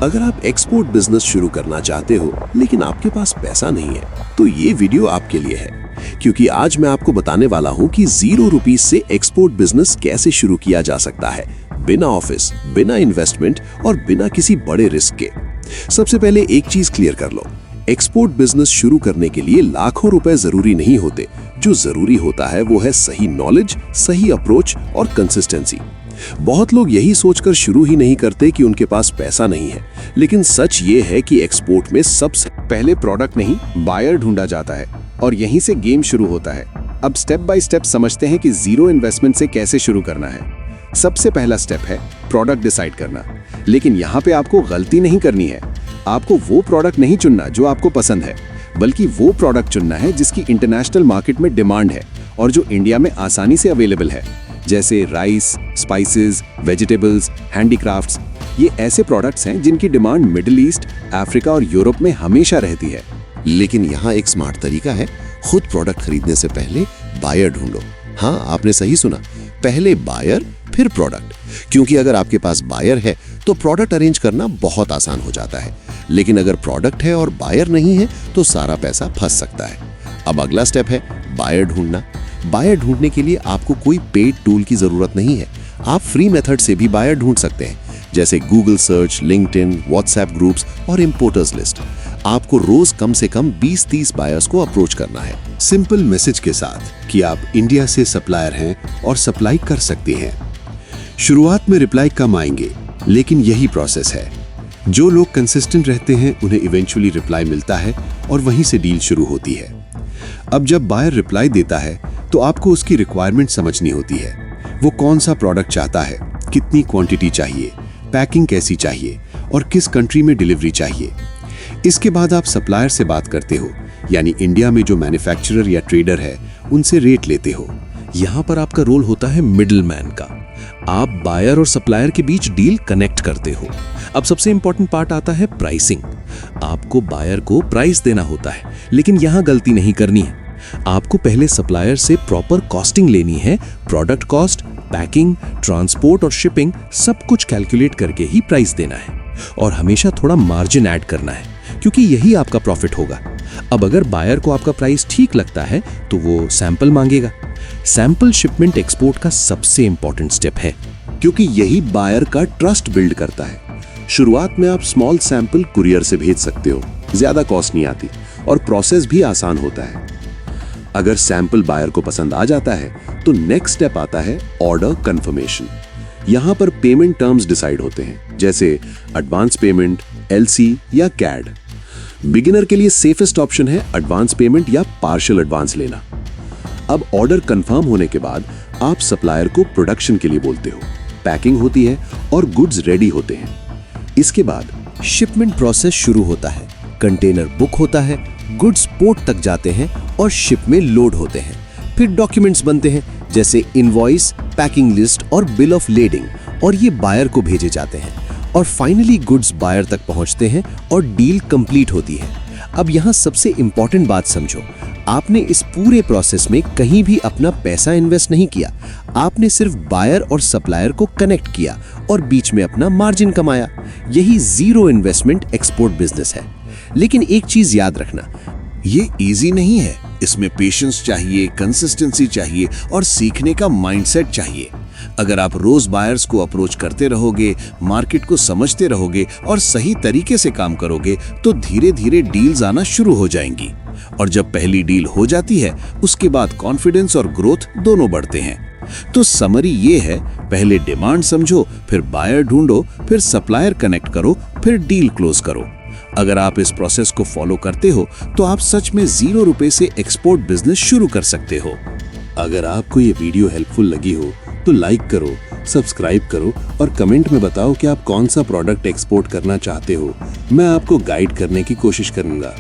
अगर आप export business शुरू करना चाहते हो लेकिन आपके पास पैसा नहीं है, तो ये वीडियो आपके लिए है, क्योंकि आज मैं आपको बताने वाला हूँ कि ₹0 से एक्सपोर्ट बिजनेस कैसे शुरू किया जा सकता है, बिना ऑफिस, बिना इन्वेस्टमेंट और बिना किसी बड़े रिस्क के। सबसे पहले एक चीज क्लियर कर लो, एक्सपोर्ट बिजनेस शुरू करने के लिए लाखों रुपए जरूरी नहीं होते। जो जरूरी होता है वो है सही नॉलेज, सही अप्रोच और कंसिस्टेंसी। बहुत लोग यही सोचकर शुरू ही नहीं करते कि उनके पास पैसा नहीं है, लेकिन सच ये है कि एक्सपोर्ट में सबसे पहले प्रोडक्ट नहीं, बायर ढूंढा जाता है और यहीं से गेम शुरू होता है। अब स्टेप बाय स्टेप समझते हैं कि जीरो इन्वेस्टमेंट से कैसे शुरू करना है। सबसे पहला स्टेप है प्रोडक्ट डिसाइड करना, लेकिन यहाँ पे आपको गलती नहीं करनी है। आपको वो प्रोडक्ट नहीं चुनना जो आपको पसंद है, बल्कि वो प्रोडक्ट चुनना है जिसकी इंटरनेशनल मार्केट में डिमांड है और जो इंडिया में आसानी से अवेलेबल है, जैसे राइस, स्पाइसेस, वेजिटेबल्स, हैंडीक्राफ्ट्स। ये ऐसे प्रोडक्ट्स हैं जिनकी डिमांड मिडिल ईस्ट, अफ्रीका और यूरोप में हमेशा रहती है। लेकिन यहाँ एक स्मार्ट तरीका है, खुद प्रोडक्ट खरीदने से पहले बायर ढूंढो। हाँ, आपने सही सुना, पहले बायर फिर प्रोडक्ट, क्योंकि अगर आपके पास बायर है तो प्रोडक्ट अरेंज करना बहुत आसान हो जाता है, लेकिन अगर प्रोडक्ट है और बायर नहीं है तो सारा पैसा फंस सकता है। अब अगला स्टेप है बायर ढूंढना। बायर ढूंढने के लिए आपको कोई पेड टूल की जरूरत नहीं है, आप फ्री मेथड से भी बायर ढूंढ सकते हैं, जैसे Google search, LinkedIn, WhatsApp groups और इंपोर्टर्स लिस्ट। आपको रोज कम से कम 20-30 बायर्स को अप्रोच करना है, सिंपल मैसेज के साथ कि आप इंडिया से सप्लायर हैं और सप्लाई कर सकते हैं। शुरुआत में रिप्लाई कम आएंगे, लेकिन यही प्रोसेस है। जो लोग कंसिस्टेंट रहते हैं उन्हें इवेंचुअली रिप्लाई मिलता है और वहीं से डील शुरू होती है। अब जब बायर रिप्लाई देता है तो आपको उसकी रिक्वायरमेंट समझनी होती है। वो कौन सा प्रोडक्ट चाहता है, कितनी क्वांटिटी चाहिए, पैकिंग कैसी चाहिए और किस कंट्री में डिलीवरी चाहिए। इसके बाद आप सप्लायर से बात करते हो, यानी इंडिया में जो मैन्युफैक्चरर या ट्रेडर है उनसे रेट लेते हो। यहाँ पर आपका रोल होता है मिडिल मैन का। आप बायर और सप्लायर के बीच डील कनेक्ट करते हो। अब सबसे इंपॉर्टेंट पार्ट आता है प्राइसिंग। आपको बायर को प्राइस देना होता है, लेकिन यहाँ गलती नहीं करनी है। आपको पहले सप्लायर से प्रॉपर कॉस्टिंग लेनी है। प्रोडक्ट कॉस्ट, पैकिंग, ट्रांसपोर्ट और शिपिंग सब कुछ कैलकुलेट करके ही प्राइस देना है, और हमेशा थोड़ा मार्जिन ऐड करना है, क्योंकि यही आपका प्रॉफिट होगा। अब अगर बायर को आपका प्राइस ठीक लगता है तो वो सैंपल मांगेगा। सैंपल शिपमेंट एक्सपोर्ट का सबसे इंपॉर्टेंट स्टेप है, क्योंकि यही बायर का ट्रस्ट बिल्ड करता है। शुरुआत में आप स्मॉल सैंपल कुरियर से भेज सकते हो, ज्यादा कॉस्ट नहीं आती और प्रोसेस भी आसान होता है। अगर सैंपल बायर को पसंद आ जाता है तो नेक्स्ट स्टेप आता है ऑर्डर कंफर्मेशन। यहां पर पेमेंट टर्म्स डिसाइड होते हैं, जैसे एडवांस पेमेंट, एलसी या कैड। बिगिनर के लिए सेफेस्ट ऑप्शन है एडवांस पेमेंट या पार्शियल एडवांस लेना। अब ऑर्डर कंफर्म होने के बाद आप सप्लायर को प्रोडक्शन के लिए बोलते हो, पैकिंग होती है और गुड्स रेडी होते हैं। इसके बाद शिपमेंट प्रोसेस शुरू होता है। कंटेनर बुक होता है, गुड्स पोर्ट तक जाते हैं और शिप में लोड होते हैं। फिर डॉक्यूमेंट्स बनते हैं, जैसे इनवॉइस, पैकिंग लिस्ट और बिल ऑफ लेडिंग, और ये बायर को भेजे जाते हैं। और फाइनली गुड्स बायर तक पहुंचते हैं और डील कंप्लीट होती है। अब यहाँ सबसे इंपॉर्टेंट बात समझो, आपने इस पूरे प्रोसेस में कहीं भी अपना पैसा इन्वेस्ट नहीं किया। आपने सिर्फ बायर और सप्लायर को कनेक्ट किया और बीच में अपना मार्जिन कमाया। यही जीरो इन्वेस्टमेंट एक्सपोर्ट बिजनेस है। लेकिन एक चीज याद रखना, ये इजी नहीं है। इसमें पेशेंस चाहिए, कंसिस्टेंसी चाहिए और सीखने का माइंडसेट चाहिए। अगर आप रोज बायर्स को अप्रोच करते रहोगे, मार्केट को समझते रहोगे और सही तरीके से काम करोगे, तो धीरे धीरे डील्स आना शुरू हो जाएंगी। और जब पहली डील हो जाती है, उसके बाद कॉन्फिडेंस और ग्रोथ दोनों बढ़ते हैं। तो समरी ये है, पहले डिमांड समझो, फिर बायर ढूंढो, फिर सप्लायर कनेक्ट करो, फिर डील क्लोज करो। अगर आप इस प्रोसेस को फॉलो करते हो तो आप सच में ₹0 से एक्सपोर्ट बिजनेस शुरू कर सकते हो। अगर आपको ये वीडियो हेल्पफुल लगी हो तो लाइक करो, सब्सक्राइब करो और कमेंट में बताओ कि आप कौन सा प्रोडक्ट एक्सपोर्ट करना चाहते हो। मैं आपको गाइड करने की कोशिश करूंगा।